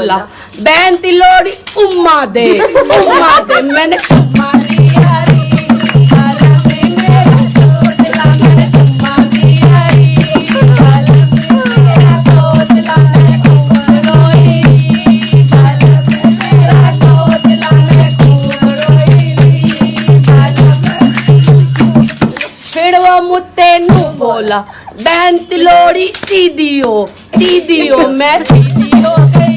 बोला बहन ती लोड़ी उम्मा दे मैंने उम्मा दिया री साला में मेरा तोतला मैंने उम्मा दिया री साला में मेरा तोतला मैं खूब रोई री साला में मेरा तोतला मैं खूब रोई री साला में फिर वो मुत्ते नू बोला बहन ती लोड़ी दीदियो मैं दीदी हो गई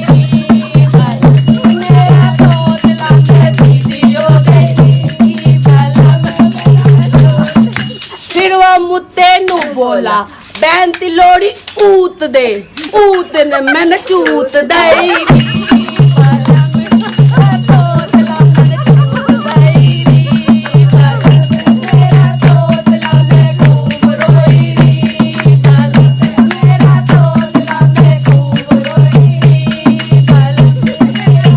साला में मेरा तोतला मैं दीदी हो गई साला में मेरा फिर वो मुत्ते नू बोला बहन ती लोड़ी ऊत ने मैंने चूत दई साला में मेरा तोतला मैंने चूत दई साला में मेरा तोतला मैं खूब रोई री साला में मेरा तोतला मैं खूब रोई री साला में मेरा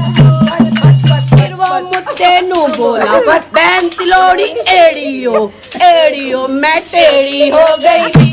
फिर वो मुत्ते नू बोला बहन ती लोड़ी एड़ियो मैं टेढ़ी हो गई